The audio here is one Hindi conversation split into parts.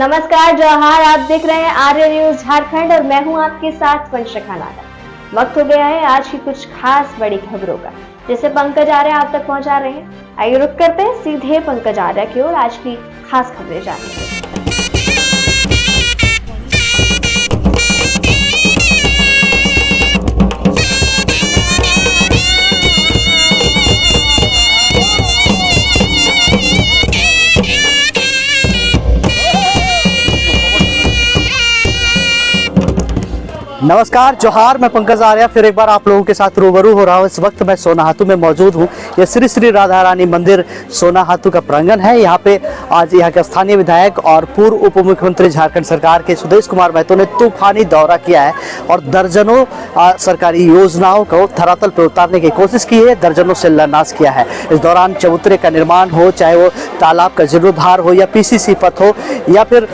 नमस्कार जौहार, आप देख रहे हैं आर्य न्यूज झारखंड और मैं हूं आपके साथ वंशिका नागर। वक्त हो गया है आज की कुछ खास बड़ी खबरों का, जिसे पंकज आर्य आप तक पहुंचा रहे हैं। आइए रुक करते हैं सीधे पंकज आर्य की ओर आज की खास खबरें जानने के लिए। नमस्कार जोहार, मैं पंकज आर्य फिर एक बार आप लोगों के साथ रूबरू हो रहा हूँ। इस वक्त मैं सोनाहातू में मौजूद हूँ। ये श्री श्री राधा रानी मंदिर सोनाहातू का प्रांगण है। यहाँ पे आज यहाँ के स्थानीय विधायक और पूर्व उप मुख्यमंत्री झारखंड सरकार के सुदेश कुमार महतो ने तूफानी दौरा किया है और दर्जनों सरकारी योजनाओं को धरातल पर उतारने की कोशिश की है, दर्जनों शिलान्यास किया है। इस दौरान चबूतरे का निर्माण हो, चाहे वो तालाब का जीर्णोद्धार हो या PCC पथ हो या फिर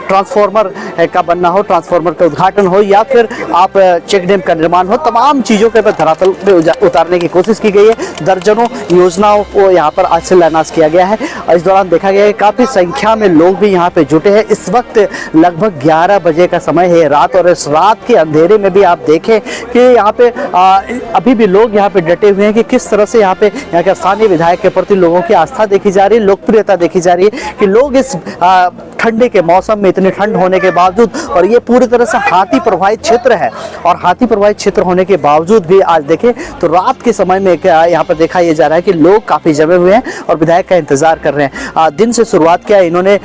ट्रांसफार्मर का बनना हो, ट्रांसफार्मर का उद्घाटन हो या फिर आप चेक डैम का निर्माण हो, तमाम चीज़ों के धरातल पे उतारने की कोशिश की गई है। दर्जनों योजनाओं को यहाँ पर आज शिलान्यास किया गया है और इस दौरान देखा गया है काफ़ी संख्या में लोग भी यहाँ पे जुटे हैं। इस वक्त लगभग 11 बजे का समय है रात, और इस रात के अंधेरे में भी आप देखें कि यहाँ पे अभी भी लोग यहाँ पे डटे हुए हैं कि किस तरह से यहाँ के स्थानीय विधायक के प्रति लोगों की आस्था देखी जा रही है, लोकप्रियता देखी जा रही है कि लोग इस ठंडे के मौसम में, इतनी ठंड होने के बावजूद, और ये पूरी तरह से हाथी प्रभावित क्षेत्र है और हाथी प्रभावित क्षेत्र होने के बावजूद भी आज देखें तो रात के समय में यहाँ पर देखा यह जा रहा है कि लोग काफ़ी जमे हुए हैं और विधायक का इंतजार कर रहे हैं। दिन से शुरुआत किया इन्होंने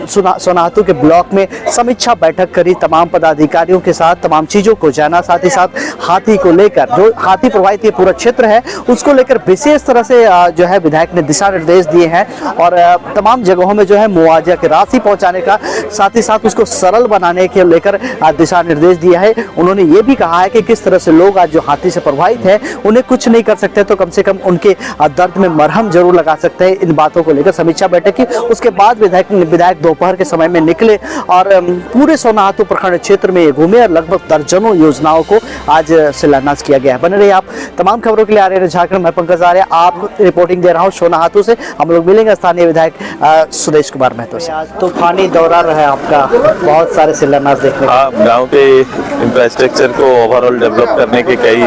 सोनाहातू के ब्लॉक में समीक्षा बैठक करी, तमाम पदाधिकारियों के साथ तमाम चीज़ों को जाना, साथ ही साथ हाथी को लेकर, जो हाथी प्रभावित ये पूरा क्षेत्र है उसको लेकर विशेष तरह से जो है विधायक ने दिशा निर्देश दिए हैं और तमाम जगहों में जो है मुआवजा की राशि पहुंचाने का, साथ ही साथ उसको सरल बनाने के लेकर दिशा निर्देश दिया है। उन्होंने ये भी कहा है कि किस तरह से लोग आज जो हाथी से प्रभावित है उन्हें कुछ नहीं कर सकते तो कम से कम उनके दर्द में मरहम जरूर लगा सकते हैं। इन बातों को लेकर समीक्षा बैठक की। उसके बाद विधायक दोपहर के समय में निकले और पूरे सोनाहातू प्रखंड क्षेत्र में घूमे और लगभग दर्जनों योजनाओं को आज शिलान्यास किया गया है। बने रहिए आप तमाम खबरों के लिए आर्य झारखंड, मैं पंकज आर्य आप रिपोर्टिंग दे रहा हूँ सोनाहातू से। हम लोग मिलेंगे स्थानीय विधायक सुदेश कुमार महतो से। आज तूफानी दौरा रहा आपका, बहुत सारे शिलान्यास देखने को। गांव के इंफ्रास्ट्रक्चर को ओवरऑल डेवलप करने के कई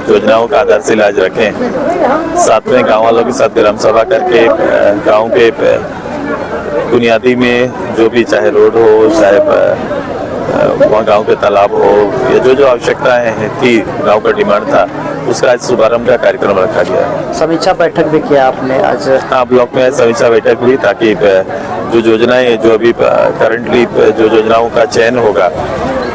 योजनाओं का आधारशिला आज रखे। साथ में गाँव वालों के साथ ग्राम सभा करके गाँव के बुनियादी में जो भी, चाहे रोड हो, चाहे वहाँ गांव के तालाब हो, या जो आवश्यकताएं थी, गांव का डिमांड था, उसका आज शुभारंभ का कार्यक्रम रखा गया है। समीक्षा बैठक भी किया आपने आज? हाँ, ब्लॉक में समीक्षा बैठक हुई ताकि जो योजनाएं, जो अभी करंटली जो योजनाओं का चयन होगा,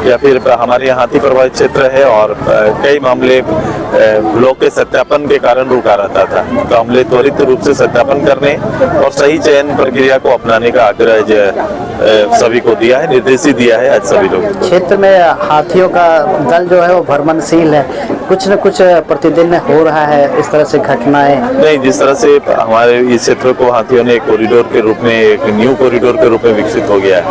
या फिर हमारे यहाँ हाथी प्रभावित क्षेत्र है और कई मामले ब्लॉक के सत्यापन के कारण रुका रहता था, तो हमने त्वरित रूप से सत्यापन करने और सही चयन प्रक्रिया को अपनाने का आग्रह सभी को दिया है, निर्देश दिया है आज सभी लोग। क्षेत्र में हाथियों का दल जो है वो भ्रमणशील है, कुछ न कुछ प्रतिदिन हो रहा है इस तरह से घटनाएं? नहीं, जिस तरह से हमारे इस क्षेत्र को हाथियों ने एक कॉरिडोर के रूप में, एक न्यू कॉरिडोर के रूप में विकसित हो गया है,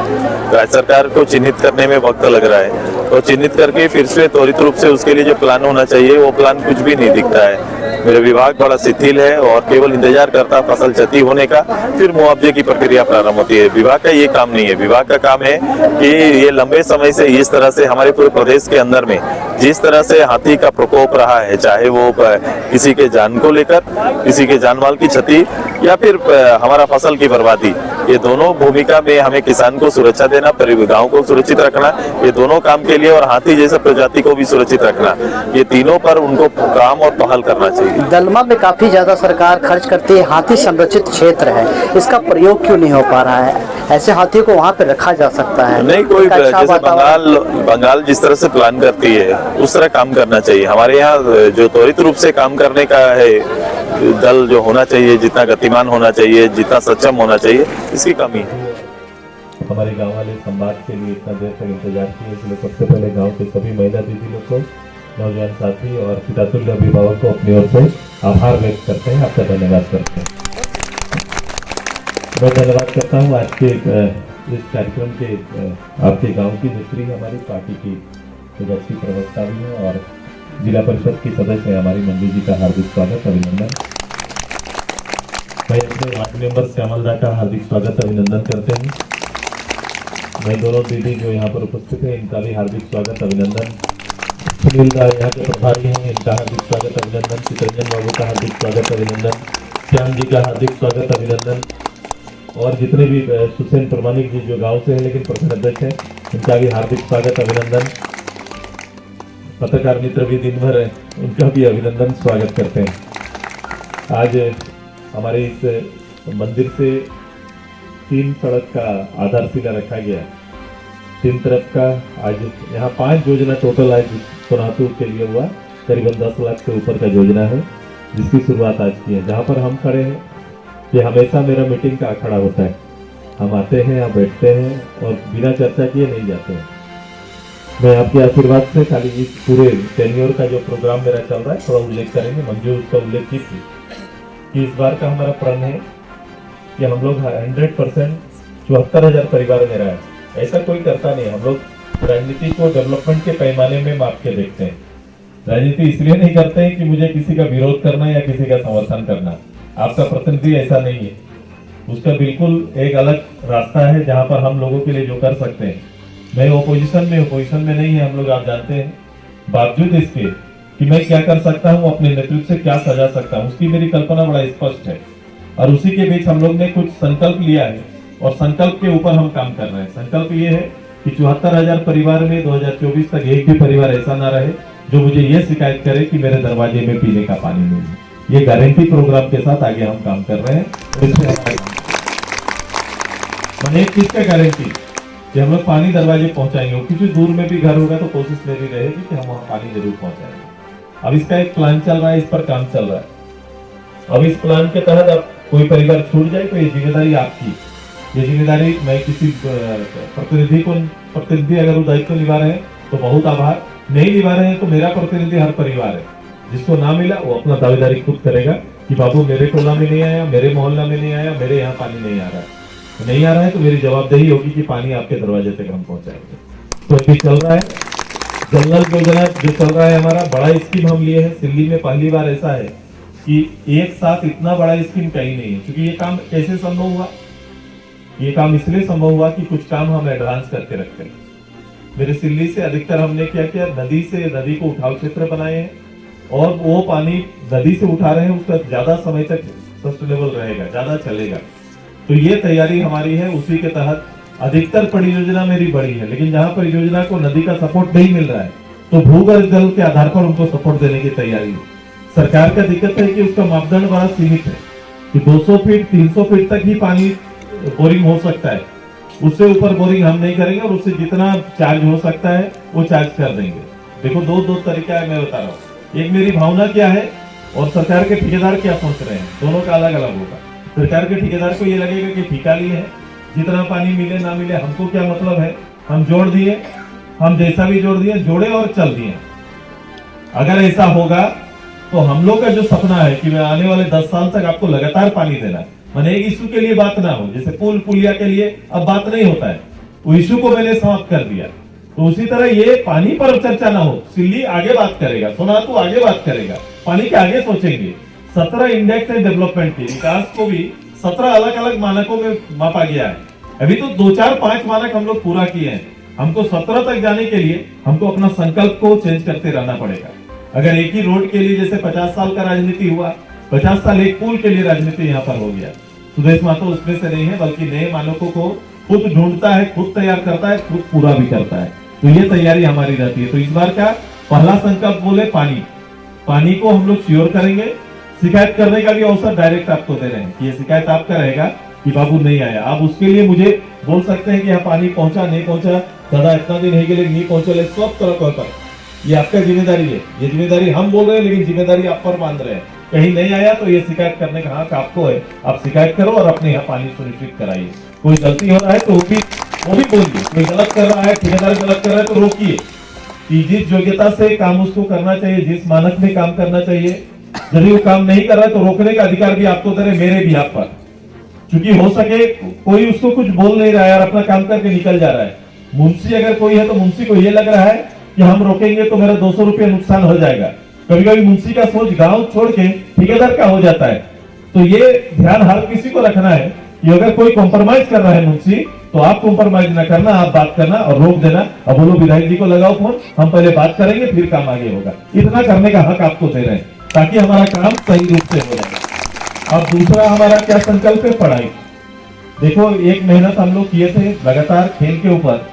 राज्य सरकार को चिन्हित करने में वक्त लग रहा है, तो चिन्हित करके फिर से त्वरित रूप से उसके लिए जो प्लान होना चाहिए वो प्लान कुछ भी नहीं दिखता है। मेरा विभाग बड़ा शिथिल है और केवल इंतजार करता फसल क्षति होने का, फिर मुआवजे की प्रक्रिया प्रारंभ होती है। विभाग का ये काम नहीं है। विभाग का काम है कि ये लंबे समय से इस तरह से हमारे पूरे प्रदेश के अंदर में जिस तरह से हाथी का प्रकोप रहा है, चाहे वो किसी के जान को लेकर, किसी के जान माल की क्षति या फिर हमारा फसल की बर्बादी, ये दोनों भूमिका में हमें किसान को सुरक्षा देना, गाँव को सुरक्षित रखना, ये दोनों काम के लिए, और हाथी जैसे प्रजाति को भी सुरक्षित रखना, ये तीनों पर उनको काम और पहल करना चाहिए। दलमा में काफी ज्यादा सरकार खर्च करती है, हाथी संरक्षित क्षेत्र है, इसका प्रयोग क्यों नहीं हो पा रहा है? ऐसे हाथियों को वहाँ पे रखा जा सकता है। नहीं, कोई जैसे बंगाल जिस तरह से प्लान करती है उस तरह काम करना चाहिए। हमारे यहाँ जो त्वरित रूप से काम करने का है दल जो होना चाहिए, जितना गतिमान होना चाहिए, जितना सक्षम होना चाहिए, इसकी कमी है। हमारे गांव वाले संवाद के लिए इतना देर तक इंतजार किए, इसलिए सबसे पहले गांव के सभी महिला दीदी लोग को, नौजवान साथी और पितातुल्य अभिभावक को अपनी ओर से आभार व्यक्त करते हैं, आपका धन्यवाद करते हैं। मैं धन्यवाद करता हूँ आज के इस कार्यक्रम के आपके गांव की दूसरी हमारी पार्टी की तेजस्वी प्रवक्ता भी हैं और जिला परिषद की सदस्य हमारी मंडी जी का हार्दिक स्वागत, अभिनंदन। मैं अपने वार्ड मेंबर श्यामल दा का हार्दिक स्वागत, अभिनंदन करते हैं। मैं दोनों दीदी जो यहाँ पर उपस्थित है इनका भी हार्दिक स्वागत अभिनंदन। सुनील दा यहाँ के प्रभारी हैं, इनका हार्दिक स्वागत अभिनंदन। चितरंजन बाबू का हार्दिक स्वागत अभिनंदन। श्याम जी का हार्दिक स्वागत अभिनंदन। और जितने भी सुसेन प्रमाणिक जी जो गांव से हैं लेकिन प्रखंड अध्यक्ष हैं, इनका भी हार्दिक स्वागत अभिनंदन। पत्रकार मित्र भी दिन भर है, उनका भी अभिनंदन स्वागत करते हैं। आज हमारे इस मंदिर से 3 सड़क का आधारशिला रखा गया। 3 तरफ का आज यहाँ 5 योजना टोटल आज सोनातू के लिए हुआ, करीबन 10 लाख से ऊपर का योजना है जिसकी शुरुआत आज की है। जहाँ पर हम खड़े हैं ये हमेशा मेरा मीटिंग का अखाड़ा होता है। हम आते हैं, यहाँ बैठते हैं और बिना चर्चा किए नहीं जाते हैं। मैं आपके आशीर्वाद से खाली इस पूरे टेन्योर का जो प्रोग्राम मेरा चल रहा है थोड़ा उल्लेख करेंगे। मंजू उसका उल्लेख की थी कि इस बार का हमारा प्रण है कि हम लोग 100% 74,000 परिवार मेरा है। ऐसा कोई करता नहीं। हम लोग राजनीति को डेवलपमेंट के पैमाने में माप के देखते हैं। राजनीति इसलिए नहीं करते हैं कि मुझे किसी का विरोध करना या किसी का समर्थन करना। आपका प्रतिनिधि ऐसा नहीं है, उसका बिल्कुल एक अलग रास्ता है जहां पर हम लोगों के लिए जो कर सकते हैं। मैं ओपोजिशन में नहीं है, हम लोग आप जानते हैं। बावजूद इसके कि मैं क्या कर सकता हूं, अपने नेतृत्व से क्या सजा सकता हूं, उसकी मेरी कल्पना बड़ा स्पष्ट है। और उसी के बीच हम लोग ने कुछ संकल्प लिया है और संकल्प के ऊपर हम काम कर रहे हैं। संकल्प ये है कि 74,000 परिवार में 2024 तक एक भी परिवार ऐसा ना रहे जो मुझे ये शिकायत करे कि मेरे दरवाजे में पीने का पानी नहीं है। ये गारंटी प्रोग्राम के साथ आगे हम काम कर रहे हैं। मैंने एक चीज का गारंटी कि हम लोग पानी दरवाजे पहुंचाएंगे। किसी दूर में भी घर होगा तो कोशिश मेरी रहेगी कि हम वहां पानी जरूर पहुंचाएंगे। अब इसका एक प्लान चल रहा है, इस पर काम चल रहा है। अब इस प्लान के तहत अब कोई परिवार छूट जाए तो ये जिम्मेदारी आपकी। ये जिम्मेदारी मैं किसी प्रतिनिधि अगर वो दायित्व निभा रहे हैं तो बहुत आभार, नहीं निभा रहे हैं तो मेरा प्रतिनिधि हर परिवार है। जिसको ना मिला वो अपना दावेदारी खुद करेगा कि बाबू मेरे टोला में नहीं आया, मेरे मोहल्ला में नहीं आया, मेरे यहाँ पानी नहीं आ रहा है। नहीं आ रहा है तो मेरी जवाबदेही होगी कि पानी आपके दरवाजे तक हम पहुंचाएंगे। तो अभी चल रहा है जंगल योजना जो चल रहा है हमारा बड़ा स्कीम हम लिए हैं। दिल्ली में पहली बार ऐसा है कि एक साथ इतना बड़ा स्कीम कहीं नहीं है। क्योंकि ये काम कैसे संभव हुआ? ये काम इसलिए संभव हुआ कि कुछ काम हम एडवांस करके रखते हैं। मेरे सिल्ली से अधिकतर हमने क्या किया, नदी को उठाव क्षेत्र बनाए हैं और वो पानी नदी से उठा रहे हैं, उसका ज्यादा समय तक सस्टेनेबल रहेगा, ज्यादा चलेगा। तो ये तैयारी हमारी है। उसी के तहत अधिकतर परियोजना मेरी बड़ी है, लेकिन जहां परियोजना को नदी का सपोर्ट नहीं मिल रहा है तो भूगर्भ जल के आधार पर उनको सपोर्ट देने की तैयारी है। सरकार का दिक्कत है कि उसका मापदंड बड़ा सीमित है कि 200 फीट 300 फीट तक ही पानी बोरिंग हो सकता है। उससे ऊपर बोरिंग हम नहीं करेंगे और उससे जितना चार्ज हो सकता है वो चार्ज कर देंगे। देखो दो तरीका है, मैं बता रहा हूँ। एक मेरी भावना क्या है और सरकार के ठेकेदार क्या सोच रहे हैं, दोनों का अलग अलग होगा। सरकार के ठेकेदार को ये लगेगा कि ठेका लिए है, जितना पानी मिले ना मिले हमको क्या मतलब है, हम जोड़ दिए, हम जैसा भी जोड़ दिए, जोड़े और चल दिए। अगर ऐसा होगा तो हम लोग का जो सपना है कि मैं आने वाले 10 साल तक आपको लगातार पानी देना, मैंने एक इशू के लिए बात ना हो, जैसे पुल पुलिया के लिए अब बात नहीं होता है, वो इशू को मैंने समाप्त कर दिया। तो उसी तरह ये पानी पर चर्चा ना हो, सिल्ली आगे बात करेगा, सोनातू आगे बात करेगा, पानी के आगे सोचेंगे। 17 इंडेक्स है डेवलपमेंट के, विकास को भी 17 अलग अलग मानकों में मापा गया है। अभी तो 2 4 5 मानक हम लोग पूरा किए हैं। हमको 17 तक जाने के लिए हमको अपना संकल्प को चेंज करते रहना पड़ेगा। अगर एक ही रोड के लिए जैसे 50 साल का राजनीति हुआ, 50 साल एक पुल के लिए राजनीति यहाँ पर हो गया। सुदेश मातो उसमें से नहीं है, बल्कि नए मानकों को खुद ढूंढता है, खुद तैयार करता है, खुद पूरा भी करता है। तो ये तैयारी हमारी रहती है। तो इस बार का पहला संकल्प बोले पानी को हम लोग श्योर करेंगे। शिकायत करने का भी अवसर डायरेक्ट आपको दे रहे हैं कि ये शिकायत आपका रहेगा कि बाबू नहीं आया। आप उसके लिए मुझे बोल सकते हैं कि यहाँ पानी पहुंचा नहीं पहुंचा, दादा इतना दिन है कि नहीं पहुंचे, सब तरह पर ये आपका जिम्मेदारी है। ये जिम्मेदारी हम बोल रहे हैं लेकिन जिम्मेदारी आप पर मान रहे हैं। कहीं नहीं आया तो ये शिकायत करने का हक आपको है। आप शिकायत करो और अपने यहाँ पानी सुनिश्चित कराइए। कोई गलती हो रहा है तो वो भी बोलिए। कोई गलत कर रहा है, ठेकेदार गलत कर रहा है तो रोकिए कि जिस योग्यता से काम उसको करना चाहिए, जिस मानक में काम करना चाहिए, यदि वो काम नहीं कर रहा है तो रोकने का अधिकार भी आपको दे रहे, मेरे भी आप पर। क्योंकि हो सके कोई उसको कुछ बोल नहीं रहा है और अपना काम करके निकल जा रहा है। मुंशी अगर कोई है तो मुंशी को ये लग रहा है कि हम रोकेंगे तो मेरा 200 रुपये नुकसान हो जाएगा। कभी कभी मुंशी का सोच गांव छोड़ के ठेकेदार का हो जाता है। तो ये ध्यान हर किसी को रखना है कि अगर कोई कॉम्प्रोमाइज कर रहा है मुंशी तो आप कॉम्प्रोमाइज ना करना, आप बात करना और रोक देना और बोलो विधायक जी को लगाओ फोन, हम पहले बात करेंगे फिर काम आगे होगा। इतना करने का हक आपको दे रहे हैं ताकि हमारा काम सही रूप से हो जाए। अब दूसरा हमारा क्या संकल्प है, पढ़ाई। देखो एक मेहनत हम लोग किए थे, लगातार खेल के ऊपर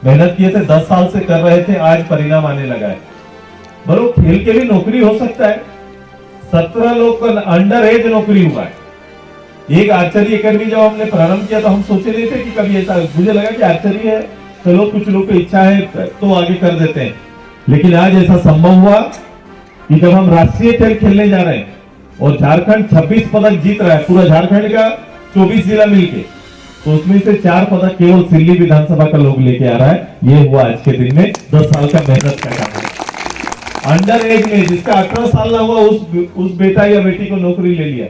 मेहनत किए थे, 10 साल से कर रहे थे, आज परिणाम आने लगा है। बोलो खेल के भी नौकरी हो सकता है। 17 लोग का अंडर एज नौकरी हुआ है। एक आर्चरी एकेडमी जब हमने प्रारंभ किया तो हम सोचे नहीं थे कि कभी ऐसा, मुझे लगा कि आर्चरी है, चलो कुछ लोग की इच्छा है तो आगे कर देते हैं, लेकिन आज ऐसा संभव हुआ कि जब हम राष्ट्रीय खेल खेलने जा रहे हैं और झारखंड 26 पदक जीत रहा है, पूरा झारखंड का 24 जिला मिलके, तो उसमें से 4 पदक केवल सिल्ली विधानसभा का लोग लेके आ रहा है। ये हुआ आज के दिन में 10 साल का मेहनत का काम है। अंडर एज में जिसका 18 साल ना हुआ उस बेटा या बेटी को नौकरी ले लिया।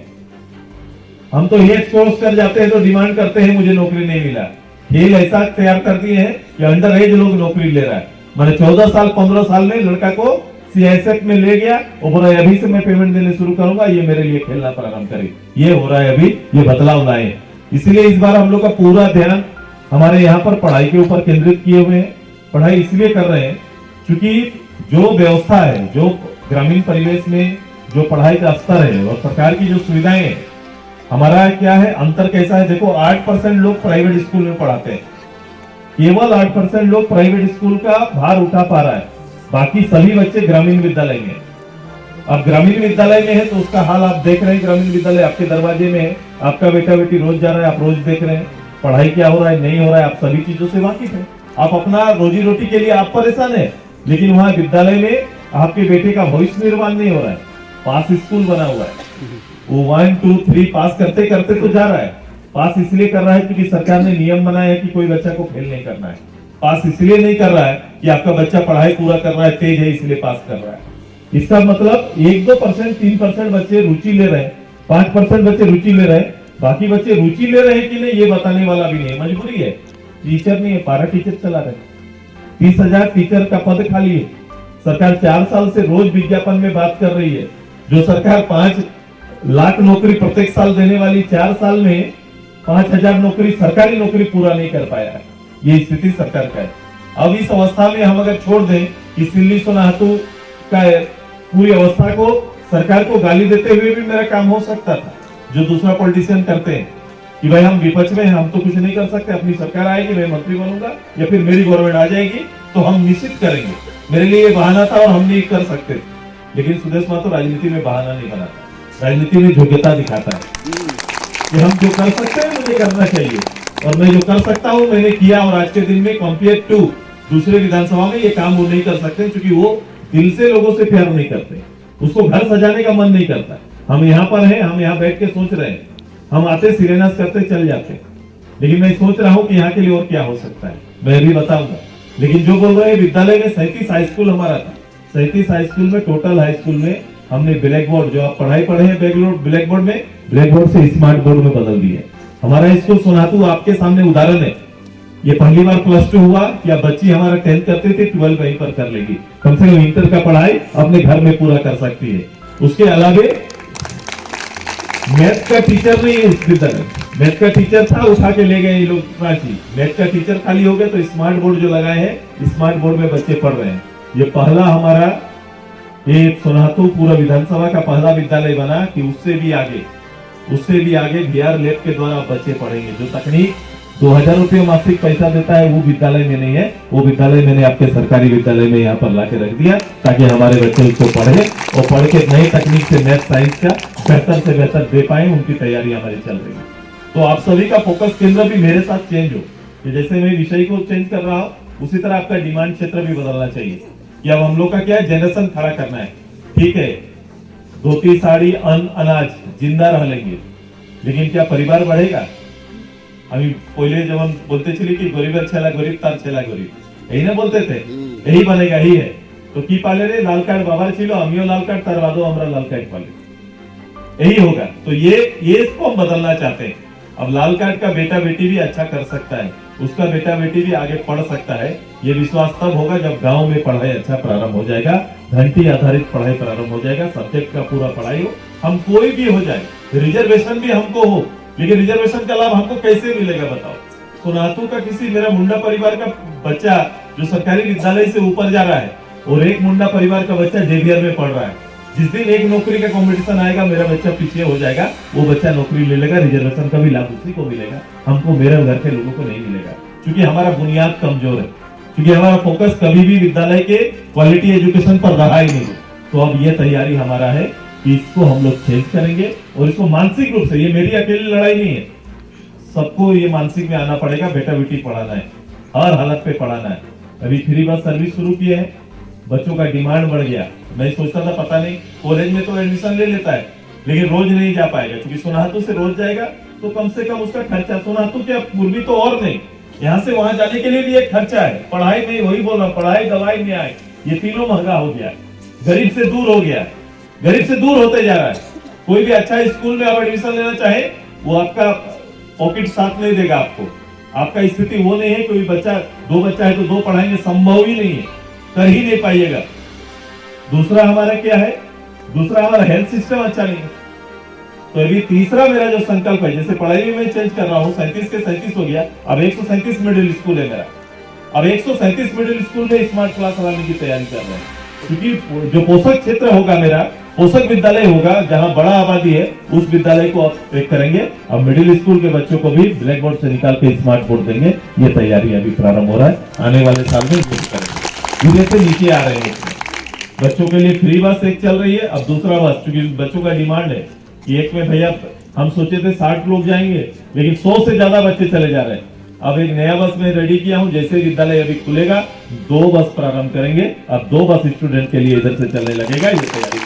हम तो ये कोर्स कर जाते हैं तो डिमांड करते हैं मुझे नौकरी नहीं मिला। खेल ऐसा तैयार कर दिए हैं कि अंडर एज लोग नौकरी ले रहा है। मैंने 14 साल 15 साल में लड़का को सीआईएसएफ में ले गया और बोला अभी से मैं पेमेंट देने शुरू करूंगा, ये मेरे लिए खेलना प्रारंभ करे। ये हो रहा है अभी, ये बदलाव लाए। इसलिए इस बार हम लोग का पूरा ध्यान हमारे यहाँ पर पढ़ाई के ऊपर केंद्रित किए हुए हैं। पढ़ाई इसलिए कर रहे हैं क्योंकि जो व्यवस्था है, जो ग्रामीण परिवेश में जो पढ़ाई का स्तर है और सरकार की जो सुविधाएं हैं, हमारा क्या है अंतर कैसा है। देखो 8% लोग प्राइवेट स्कूल में पढ़ाते हैं, केवल 8% लोग प्राइवेट स्कूल का भार उठा पा रहा है, बाकी सभी बच्चे ग्रामीण विद्यालय में। अब ग्रामीण विद्यालय में है तो उसका हाल आप देख रहे हैं। ग्रामीण विद्यालय आपके दरवाजे में है, आपका बेटा बेटी रोज जा रहा है, आप रोज देख रहे हैं पढ़ाई क्या हो रहा है नहीं हो रहा है, आप सभी चीजों से वाकिफ है। आप अपना रोजी रोटी के लिए आप परेशान है, लेकिन वहां विद्यालय में आपके बेटे का भविष्य निर्माण नहीं हो रहा है। पास स्कूल बना हुआ है, वो 1 2 3 पास करते करते तो जा रहा है। पास इसलिए कर रहा है क्योंकि सरकार ने नियम बनाया है कि कोई बच्चा को फेल नहीं करना है। पास इसलिए नहीं कर रहा है कि आपका बच्चा पढ़ाई पूरा कर रहा है, तेज है इसलिए पास कर रहा है। इसका मतलब 1-2% 3% बच्चे रुचि ले रहे हैं, 5% बच्चे रुचि ले रहे हैं, बाकी बच्चे रुचि ले रहे हैं कि नहीं ये बताने वाला भी नहीं। मजबूरी है, टीचर नहीं है, पारा टीचर चला रहे। 30,000 टीचर का पद खाली है। सरकार 4 साल से रोज विज्ञापन में बात कर रही है। जो सरकार 5 लाख नौकरी प्रत्येक साल देने वाली 4 साल में 5,000 नौकरी सरकारी नौकरी पूरा नहीं कर पाया है। ये स्थिति सरकार का है। अब इस अवस्था में हम अगर छोड़ दें कि सिल्ली सोनाहातू का पूरी अवस्था को सरकार को गाली देते हुए भी मेरा काम हो सकता था, जो दूसरा पॉलिटिशियन करते हैं कि भाई हम विपक्ष में हैं, हम तो कुछ नहीं कर सकते, अपनी सरकार आएगी मैं मंत्री बनूंगा या फिर मेरी गवर्नमेंट आ जाएगी तो हम निश्चित करेंगे। मेरे लिए ये बहाना था और हम नहीं कर सकते। लेकिन सुदेश महतो राजनीति में बहाना नहीं बनाता, राजनीति में योग्यता दिखाता है कि हम जो कर सकते हैं मुझे करना चाहिए और मैं जो कर सकता हूं मैंने किया। और आज के दिन में कंपेयर टू दूसरे विधानसभा में ये काम वो नहीं कर सकते क्योंकि वो दिल से लोगों से प्यार नहीं करते, उसको घर सजाने का मन नहीं करता। हम यहाँ पर हैं, हम यहाँ बैठ के सोच रहे हैं, हम आते सिरेनास करते चल जाते, लेकिन मैं सोच रहा हूँ कि यहाँ के लिए और क्या हो सकता है मैं भी बताऊंगा। लेकिन जो बोल रहे हैं विद्यालय में 37 हाई स्कूल हमारा था, 37 हाई स्कूल में टोटल हाई स्कूल में हमने ब्लैक बोर्ड, जो आप पढ़ाई पढ़े हैं ब्लैक बोर्ड में, ब्लैक बोर्ड से स्मार्ट बोर्ड में बदल दिए। हमारा स्कूल सोनाहातू आपके सामने उदाहरण है। ये पहली बार +2 हुआ या बच्ची हमारा 10th करते थे, 12 वहीं पर कर लेगी, कम से कम इंटर का पढ़ाई अपने घर में पूरा कर सकती है। उसके अलावे मैथ का टीचर नहीं है इस विद्यालय, मैथ का टीचर था उठा के ले गए ये लोग रांची, मैथ का टीचर खाली हो गया तो स्मार्ट बोर्ड जो लगाए हैं स्मार्ट बोर्ड में बच्चे पढ़ रहे हैं। ये पहला हमारा ये सोनाहातू पूरा विधानसभा का पहला विद्यालय बना कि उससे भी आगे VR लैब के द्वारा बच्चे पढ़ेंगे। जो तकनीक 2000 रुपये मासिक पैसा देता है वो विद्यालय में नहीं है, वो विद्यालय मैंने आपके सरकारी विद्यालय में यहाँ पर लाके रख दिया ताकि हमारे बच्चे उसको पढ़े और पढ़ के नई तकनीक से मैथ साइंस का बेहतर से बेहतर दे पाए। उनकी तैयारी हमारी चल रही है। तो आप सभी का फोकस केंद्र भी मेरे साथ चेंज हो कि जैसे मैं विषय को चेंज कर रहा हूँ उसी तरह आपका डिमांड क्षेत्र भी बदलना चाहिए कि अब हम लोग का क्या है, जनरेशन खड़ा करना है। ठीक है, धोती साड़ी अन्न अनाज जिंदा रह लेंगे, लेकिन क्या परिवार बढ़ेगा? अभी पहले जब हम बोलते चले कि गरीबर छेला गरीब तार छेला गरीब, यही ना बोलते थे, यही बनेगा, यही है। तो की पाले रे लाल कार्ड बाबार छिलो अमियो लाल कार्ड तार वादो हमरा लाल कार्ड पाले, यही होगा। तो ये इसको हम बदलना चाहते हैं। अब लाल कार्ड का बेटा बेटी भी अच्छा कर सकता है, उसका बेटा बेटी भी आगे पढ़ सकता है। ये विश्वास तब होगा जब गांव में पढ़ाई अच्छा प्रारंभ हो जाएगा, घंटी आधारित पढ़ाई प्रारंभ हो जाएगा, सब्जेक्ट का पूरा पढ़ाई हो, हम कोई भी हो जाए, रिजर्वेशन भी हमको हो, लेकिन रिजर्वेशन का लाभ हमको कैसे मिलेगा बताओ? सोनातू का किसी मेरा मुंडा परिवार का बच्चा जो सरकारी विद्यालय से ऊपर जा रहा है और एक मुंडा परिवार का बच्चा जेवियर में पढ़ रहा है। जिस दिन एक नौकरी का कंपटीशन आएगा मेरा बच्चा पीछे हो जाएगा, वो बच्चा नौकरी ले लेगा, रिजर्वेशन का भी लाभ उसी को मिलेगा, हमको मेरे घर के लोगों को नहीं मिलेगा, क्योंकि हमारा बुनियाद कमजोर है, क्योंकि हमारा फोकस कभी भी विद्यालय के क्वालिटी एजुकेशन पर रहा ही नहीं। तो अब ये तैयारी हमारा है कि इसको हम लोग चेंज करेंगे और इसको मानसिक रूप से, ये मेरी अकेली लड़ाई नहीं है, सबको ये मानसिक में आना पड़ेगा। बेटा बेटी पढ़ाना है, हर हालत पे पढ़ाना है। अभी फ्री बस सर्विस शुरू किए हैं, बच्चों का डिमांड बढ़ गया। मैं सोचता था पता नहीं, कॉलेज में तो एडमिशन ले लेता है लेकिन रोज नहीं जा पाएगा, क्योंकि सोनाहातू से रोज जाएगा तो कम से कम उसका खर्चा, सोनाहातू क्या पूर्वी तो और नहीं, यहाँ से वहां जाने के लिए भी एक खर्चा है। पढ़ाई नहीं, वही बोल रहा, पढ़ाई दवाई न्याय ये तीनों महंगा हो गया, गरीब से दूर हो गया, गरीब से दूर होते जा रहा है। कोई भी अच्छा स्कूल में आप एडमिशन लेना चाहे वो आपका पॉकेट साथ नहीं देगा आपको, आपका स्थिति वो नहीं है। कोई बच्चा, दो बच्चा है तो दो पढ़ाएंगे, संभव ही नहीं है, कर ही नहीं पाइएगा। दूसरा हमारा क्या है, दूसरा हमारा हेल्थ सिस्टम अच्छा नहीं है। तो अभी तीसरा मेरा जो संकल्प है, जैसे पढ़ाई में चेंज कर रहा हूँ, 37 के 37 हो गया, अब 137 मिडिल स्कूल है मेरा। अब 137 मिडिल स्कूल में स्मार्ट क्लास लगाने की तैयारी कर रहे हैं, क्योंकि जो पोषक क्षेत्र होगा मेरा, पोषक विद्यालय होगा, जहां बड़ा आबादी है, उस विद्यालय को एक करेंगे। अब मिडिल स्कूल के बच्चों को भी ब्लैक बोर्ड से निकाल के स्मार्ट बोर्ड देंगे। ये तैयारी अभी प्रारंभ हो रहा है, आने वाले साल में करेंगे। धीरे से नीचे आ रहे हैं। बच्चों के लिए फ्री बस एक चल रही है, अब दूसरा बस, क्योंकि बच्चों का डिमांड है कि एक में भैया हम सोचे थे 60 लोग जाएंगे, लेकिन 100 से ज्यादा बच्चे चले जा रहे हैं। अब एक नया बस में रेडी किया हूं, जैसे विद्यालय अभी खुलेगा 2 बस प्रारंभ करेंगे। अब 2 बस स्टूडेंट के लिए इधर से चलने लगेगा, ये तैयारी